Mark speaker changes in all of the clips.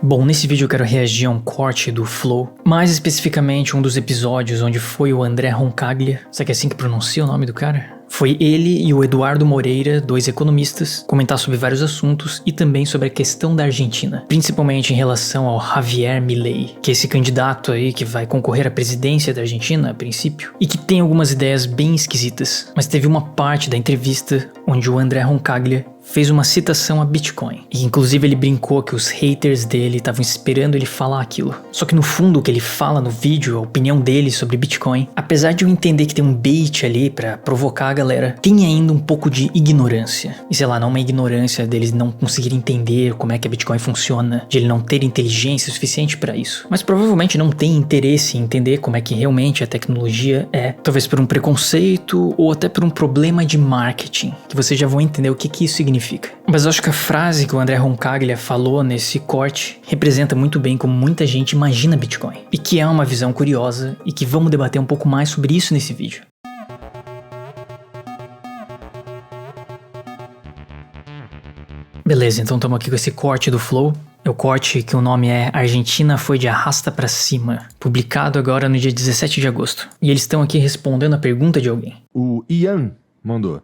Speaker 1: Bom, nesse vídeo eu quero reagir a um corte do Flow, mais especificamente um dos episódios onde foi o André Roncaglia, será que é assim que pronuncia o nome do cara? Foi ele e o Eduardo Moreira, dois economistas, comentar sobre vários assuntos e também sobre a questão da Argentina, principalmente em relação ao Javier Milei, que é esse candidato aí que vai concorrer à presidência da Argentina a princípio, e que tem algumas ideias bem esquisitas, mas teve uma parte da entrevista onde o André Roncaglia fez uma citação a Bitcoin. E inclusive ele brincou que os haters dele estavam esperando ele falar aquilo. Só que no fundo o que ele fala no vídeo, a opinião dele sobre Bitcoin, apesar de eu entender que tem um bait ali pra provocar a galera, tem ainda um pouco de ignorância. E sei lá, não uma ignorância deles não conseguirem entender como é que a Bitcoin funciona, de ele não ter inteligência suficiente pra isso. Mas provavelmente não tem interesse em entender como é que realmente a tecnologia é, talvez por um preconceito ou até por um problema de marketing, que vocês já vão entender o que isso significa. Mas eu acho que a frase que o André Roncaglia falou nesse corte representa muito bem como muita gente imagina Bitcoin, e que é uma visão curiosa e que vamos debater um pouco mais sobre isso nesse vídeo. Beleza, então estamos aqui com esse corte do Flow. É o corte que o nome é Argentina foi de arrasta pra cima, publicado agora no dia 17 de agosto. E eles estão aqui respondendo a pergunta de alguém.
Speaker 2: O Ian mandou: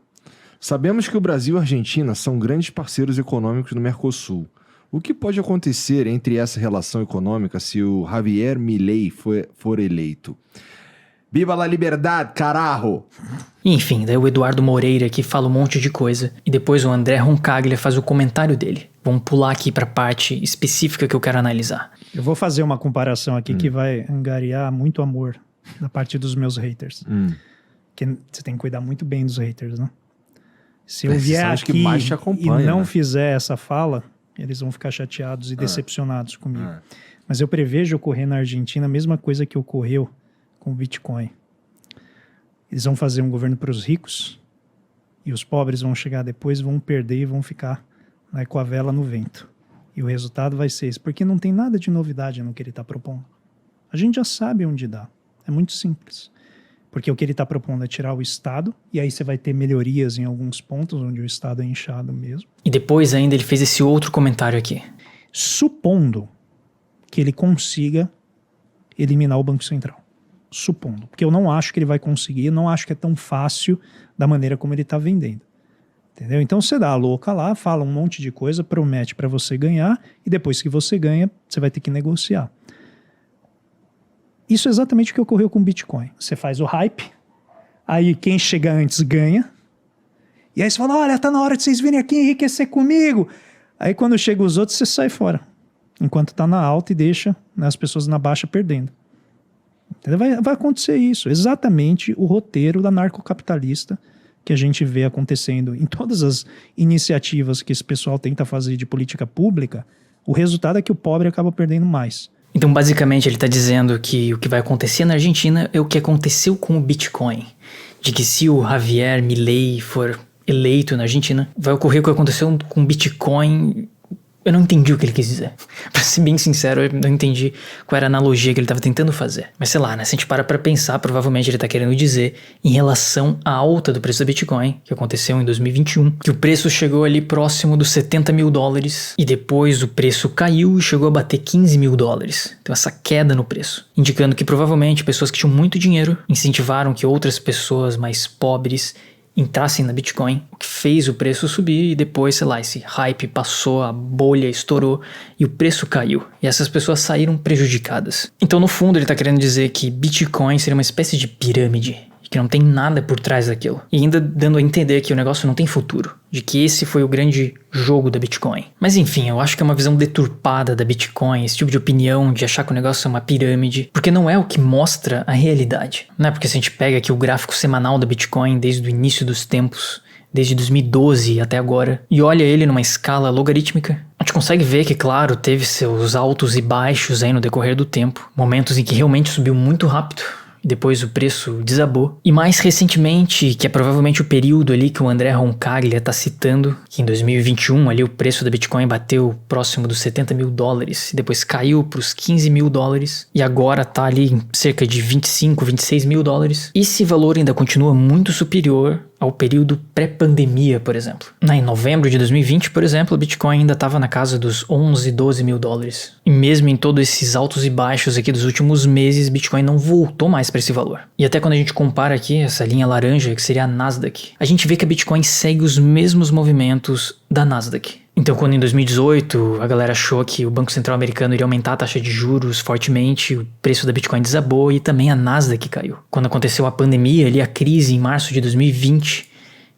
Speaker 2: sabemos que o Brasil e a Argentina são grandes parceiros econômicos no Mercosul. O que pode acontecer entre essa relação econômica se o Javier Milei for eleito? Viva la liberdade, carajo!
Speaker 1: Enfim, daí o Eduardo Moreira aqui fala um monte de coisa e depois o André Roncaglia faz o comentário dele. Vamos pular aqui pra parte específica que eu quero analisar.
Speaker 3: Eu vou fazer uma comparação aqui que vai angariar muito amor da parte dos meus haters. Que você tem que cuidar muito bem dos haters, né? Se eu vier aqui e não fizer essa fala, eles vão ficar chateados e decepcionados comigo. Mas eu prevejo ocorrer na Argentina a mesma coisa que ocorreu com o Bitcoin. Eles vão fazer um governo para os ricos e os pobres vão chegar depois, vão perder e vão ficar com a vela no vento. E o resultado vai ser esse, porque não tem nada de novidade no que ele está propondo. A gente já sabe onde dá. É muito simples. Porque o que ele está propondo é tirar o Estado, e aí você vai ter melhorias em alguns pontos onde o Estado é inchado mesmo.
Speaker 1: E depois ainda ele fez esse outro comentário aqui.
Speaker 3: Supondo que ele consiga eliminar o Banco Central. Supondo. Porque eu não acho que ele vai conseguir, eu não acho que é tão fácil da maneira como ele está vendendo. Entendeu? Então você dá a louca lá, fala um monte de coisa, promete para você ganhar, e depois que você ganha, você vai ter que negociar. Isso é exatamente o que ocorreu com o Bitcoin. Você faz o hype, aí quem chega antes ganha, e aí você fala, olha, tá na hora de vocês virem aqui enriquecer comigo. Aí quando chega os outros, você sai fora, enquanto tá na alta e deixa as pessoas na baixa perdendo. Entendeu? Vai acontecer isso, exatamente o roteiro da narcocapitalista que a gente vê acontecendo em todas as iniciativas que esse pessoal tenta fazer de política pública. O resultado é que o pobre acaba perdendo mais.
Speaker 1: Então, basicamente, ele está dizendo que o que vai acontecer na Argentina é o que aconteceu com o Bitcoin. De que se o Javier Milei for eleito na Argentina, vai ocorrer o que aconteceu com o Bitcoin. Eu não entendi o que ele quis dizer. Pra ser bem sincero, eu não entendi qual era a analogia que ele estava tentando fazer. Mas sei lá, né? Se a gente para pra pensar, provavelmente ele tá querendo dizer em relação à alta do preço da Bitcoin, que aconteceu em 2021, que o preço chegou ali próximo dos 70 mil dólares e depois o preço caiu e chegou a bater 15 mil dólares. Então essa queda no preço, indicando que provavelmente pessoas que tinham muito dinheiro incentivaram que outras pessoas mais pobres entrassem na Bitcoin, o que fez o preço subir e depois, sei lá, esse hype passou, a bolha estourou e o preço caiu. E essas pessoas saíram prejudicadas. Então, no fundo, ele está querendo dizer que Bitcoin seria uma espécie de pirâmide, que não tem nada por trás daquilo. E ainda dando a entender que o negócio não tem futuro, de que esse foi o grande jogo da Bitcoin. Mas enfim, eu acho que é uma visão deturpada da Bitcoin, esse tipo de opinião de achar que o negócio é uma pirâmide, porque não é o que mostra a realidade. Não é porque se a gente pega aqui o gráfico semanal da Bitcoin desde o início dos tempos, desde 2012 até agora, e olha ele numa escala logarítmica, a gente consegue ver que, claro, teve seus altos e baixos aí no decorrer do tempo, momentos em que realmente subiu muito rápido, depois o preço desabou. E mais recentemente, que é provavelmente o período ali que o André Roncaglia está citando, que em 2021 ali o preço da Bitcoin bateu próximo dos 70 mil dólares, e depois caiu para os 15 mil dólares, e agora está ali em cerca de 25, 26 mil dólares. Esse valor ainda continua muito superior ao período pré-pandemia, por exemplo. Em novembro de 2020, por exemplo, o Bitcoin ainda estava na casa dos 11, 12 mil dólares. E mesmo em todos esses altos e baixos aqui dos últimos meses, Bitcoin não voltou mais para esse valor. E até quando a gente compara aqui essa linha laranja, que seria a Nasdaq, a gente vê que a Bitcoin segue os mesmos movimentos da Nasdaq. Então, quando em 2018 a galera achou que o Banco Central americano iria aumentar a taxa de juros fortemente, o preço da Bitcoin desabou e também a Nasdaq caiu. Quando aconteceu a pandemia, ali a crise em março de 2020,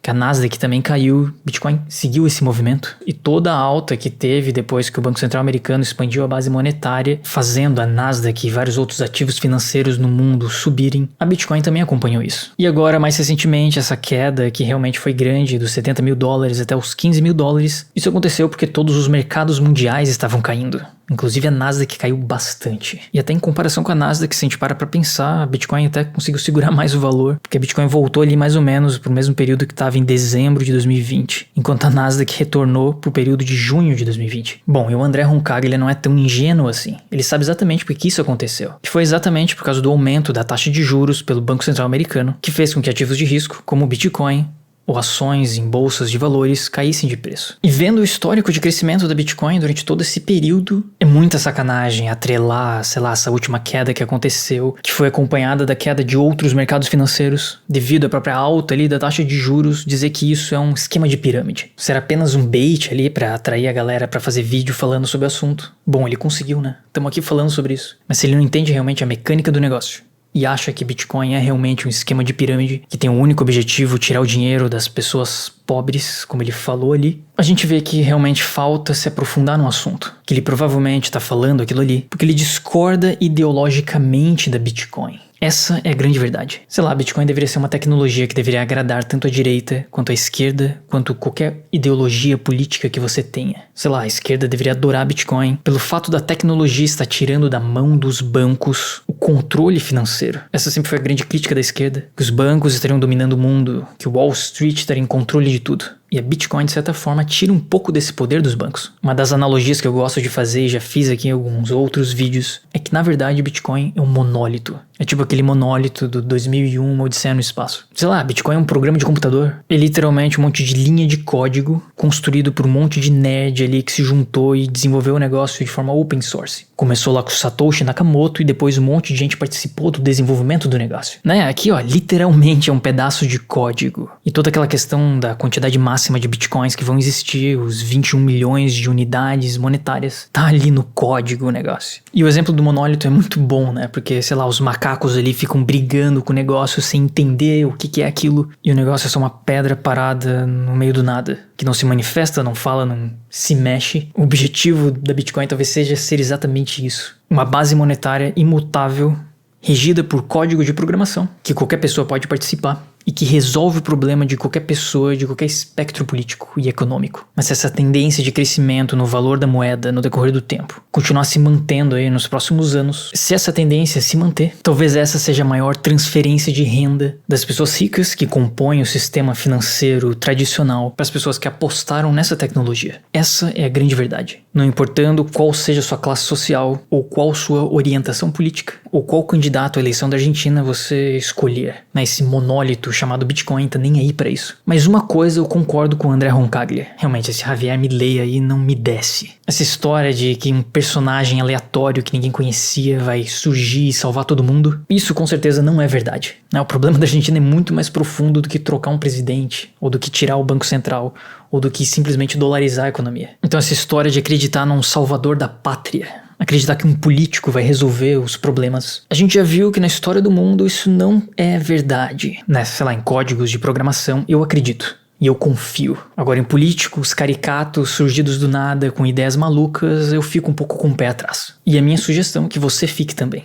Speaker 1: que a Nasdaq também caiu, Bitcoin seguiu esse movimento. E toda a alta que teve depois que o Banco Central americano expandiu a base monetária, fazendo a Nasdaq e vários outros ativos financeiros no mundo subirem, a Bitcoin também acompanhou isso. E agora, mais recentemente, essa queda que realmente foi grande, dos 70 mil dólares até os 15 mil dólares, isso aconteceu porque todos os mercados mundiais estavam caindo. Inclusive a Nasdaq caiu bastante. E até em comparação com a Nasdaq, se a gente para pra pensar, a Bitcoin até conseguiu segurar mais o valor, porque a Bitcoin voltou ali mais ou menos pro mesmo período que estava em dezembro de 2020, enquanto a Nasdaq retornou pro período de junho de 2020. Bom, e o André Roncaglia não é tão ingênuo assim. Ele sabe exatamente por que isso aconteceu. Que foi exatamente por causa do aumento da taxa de juros pelo Banco Central americano, que fez com que ativos de risco, como o Bitcoin, ou ações em bolsas de valores caíssem de preço. E vendo o histórico de crescimento da Bitcoin durante todo esse período, é muita sacanagem atrelar, sei lá, essa última queda que aconteceu, que foi acompanhada da queda de outros mercados financeiros, devido à própria alta ali da taxa de juros, dizer que isso é um esquema de pirâmide. Isso era apenas um bait ali pra atrair a galera pra fazer vídeo falando sobre o assunto. Bom, ele conseguiu, né? Estamos aqui falando sobre isso. Mas se ele não entende realmente a mecânica do negócio, e acha que Bitcoin é realmente um esquema de pirâmide que tem o único objetivo tirar o dinheiro das pessoas pobres, como ele falou ali, a gente vê que realmente falta se aprofundar no assunto. Que ele provavelmente está falando aquilo ali porque ele discorda ideologicamente da Bitcoin. Essa é a grande verdade. Sei lá, Bitcoin deveria ser uma tecnologia que deveria agradar tanto a direita, quanto a esquerda, quanto qualquer ideologia política que você tenha. Sei lá, a esquerda deveria adorar Bitcoin pelo fato da tecnologia estar tirando da mão dos bancos o controle financeiro. Essa sempre foi a grande crítica da esquerda, que os bancos estariam dominando o mundo, que o Wall Street estaria em controle de tudo. E a Bitcoin, de certa forma, tira um pouco desse poder dos bancos. Uma das analogias que eu gosto de fazer, e já fiz aqui em alguns outros vídeos, é que, na verdade, o Bitcoin é um monólito. É tipo aquele monólito do 2001, uma Odisseia no Espaço. Sei lá, Bitcoin é um programa de computador. É literalmente um monte de linha de código construído por um monte de nerd ali que se juntou e desenvolveu o negócio de forma open source. Começou lá com o Satoshi Nakamoto e depois um monte de gente participou do desenvolvimento do negócio. Né? Aqui, ó, literalmente é um pedaço de código. E toda aquela questão da quantidade máxima de bitcoins que vão existir, os 21 milhões de unidades monetárias, tá ali no código o negócio. E o exemplo do monólito é muito bom, né? Porque, sei lá, os macacos ali ficam brigando com o negócio sem entender o que é aquilo. E o negócio é só uma pedra parada no meio do nada, que não se manifesta, não fala, não se mexe. O objetivo da Bitcoin talvez seja ser exatamente isso. Uma base monetária imutável, regida por código de programação, que qualquer pessoa pode participar e que resolve o problema de qualquer pessoa, de qualquer espectro político e econômico. Mas se essa tendência de crescimento no valor da moeda no decorrer do tempo continuar se mantendo aí nos próximos anos, se essa tendência se manter, talvez essa seja a maior transferência de renda das pessoas ricas que compõem o sistema financeiro tradicional para as pessoas que apostaram nessa tecnologia. Essa é a grande verdade. Não importando qual seja sua classe social, ou qual sua orientação política, ou qual candidato à eleição da Argentina você escolher. Esse monólito chamado Bitcoin tá nem aí pra isso. Mas uma coisa eu concordo com o André Roncaglia. Realmente, esse Javier Milei aí não me desce. Essa história de que um personagem aleatório que ninguém conhecia vai surgir e salvar todo mundo, isso com certeza não é verdade. O problema da Argentina é muito mais profundo do que trocar um presidente, ou do que tirar o Banco Central, ou do que simplesmente dolarizar a economia. Então essa história de acreditar num salvador da pátria, acreditar que um político vai resolver os problemas, a gente já viu que na história do mundo isso não é verdade. Sei lá, em códigos de programação, eu acredito. E eu confio. Agora, em políticos caricatos, surgidos do nada, com ideias malucas, eu fico um pouco com o pé atrás. E a minha sugestão é que você fique também.